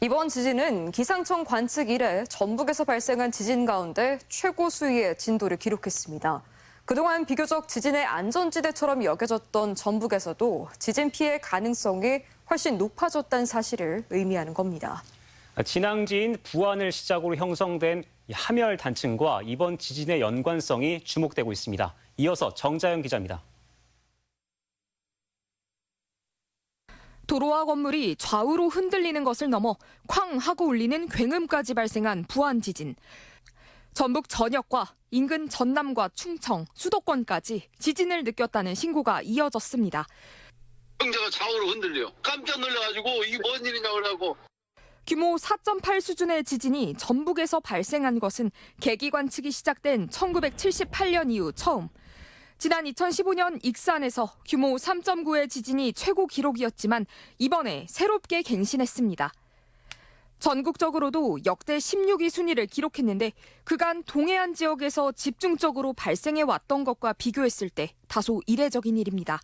이번 지진은 기상청 관측 이래 전북에서 발생한 지진 가운데 최고 수위의 진도를 기록했습니다. 그동안 비교적 지진의 안전지대처럼 여겨졌던 전북에서도 지진 피해 가능성이 훨씬 높아졌다는 사실을 의미하는 겁니다. 진앙지인 부안을 시작으로 형성된 함열 단층과 이번 지진의 연관성이 주목되고 있습니다. 이어서 정자연 기자입니다. 도로와 건물이 좌우로 흔들리는 것을 넘어 쾅 하고 울리는 굉음까지 발생한 부안 지진. 전북 전역과 인근 전남과 충청, 수도권까지 지진을 느꼈다는 신고가 이어졌습니다. 경제가 좌우로 흔들려. 깜짝 놀라가지고 이게 뭔 일이냐고 그러고. 규모 4.8 수준의 지진이 전북에서 발생한 것은 계기 관측이 시작된 1978년 이후 처음. 지난 2015년 익산에서 규모 3.9의 지진이 최고 기록이었지만 이번에 새롭게 갱신했습니다. 전국적으로도 역대 16위 순위를 기록했는데 그간 동해안 지역에서 집중적으로 발생해왔던 것과 비교했을 때 다소 이례적인 일입니다.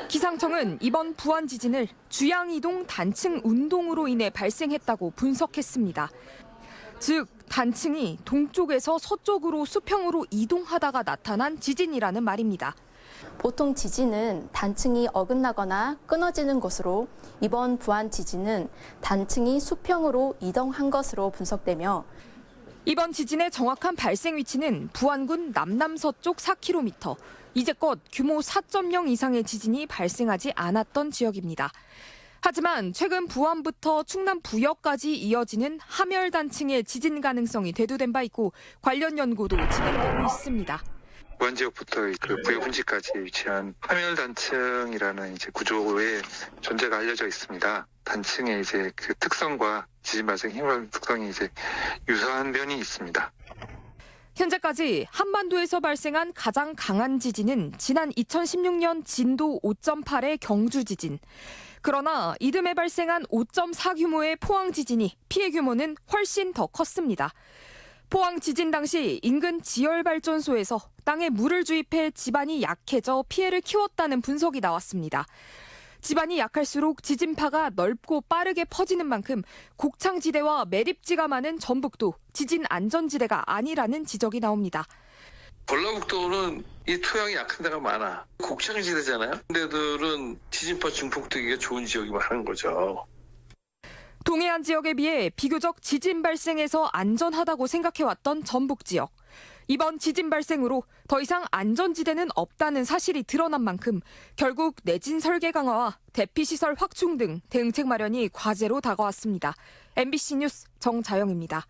기상청은 이번 부안 지진을 주양이동 단층 운동으로 인해 발생했다고 분석했습니다. 즉, 단층이 동쪽에서 서쪽으로 수평으로 이동하다가 나타난 지진이라는 말입니다. 보통 지진은 단층이 어긋나거나 끊어지는 것으로 이번 부안 지진은 단층이 수평으로 이동한 것으로 분석되며 이번 지진의 정확한 발생 위치는 부안군 남남서쪽 4km, 이제껏 규모 4.0 이상의 지진이 발생하지 않았던 지역입니다. 하지만 최근 부안부터 충남 부여까지 이어지는 함열단층의 지진 가능성이 대두된 바 있고 관련 연구도 진행되고 있습니다. 부안 지역부터 부여 분지까지 위치한 함열단층이라는 구조의 존재가 알려져 있습니다. 단층의 그 특성과 지진 발생 힘의 특성이 유사한 면이 있습니다. 현재까지 한반도에서 발생한 가장 강한 지진은 지난 2016년 진도 5.8의 경주 지진. 그러나 이듬해 발생한 5.4 규모의 포항 지진이 피해 규모는 훨씬 더 컸습니다. 포항 지진 당시 인근 지열발전소에서 땅에 물을 주입해 지반이 약해져 피해를 키웠다는 분석이 나왔습니다. 지반이 약할수록 지진파가 넓고 빠르게 퍼지는 만큼 곡창지대와 매립지가 많은 전북도 지진 안전지대가 아니라는 지적이 나옵니다. 전라북도는 이 토양이 약한 데가 많아. 곡창지대잖아요. 근데들은 지진파 중폭되기가 좋은 지역이 많은 거죠. 동해안 지역에 비해 비교적 지진 발생에서 안전하다고 생각해왔던 전북 지역. 이번 지진 발생으로 더 이상 안전지대는 없다는 사실이 드러난 만큼 결국 내진 설계 강화와 대피시설 확충 등 대응책 마련이 과제로 다가왔습니다. MBC 뉴스 정자영입니다.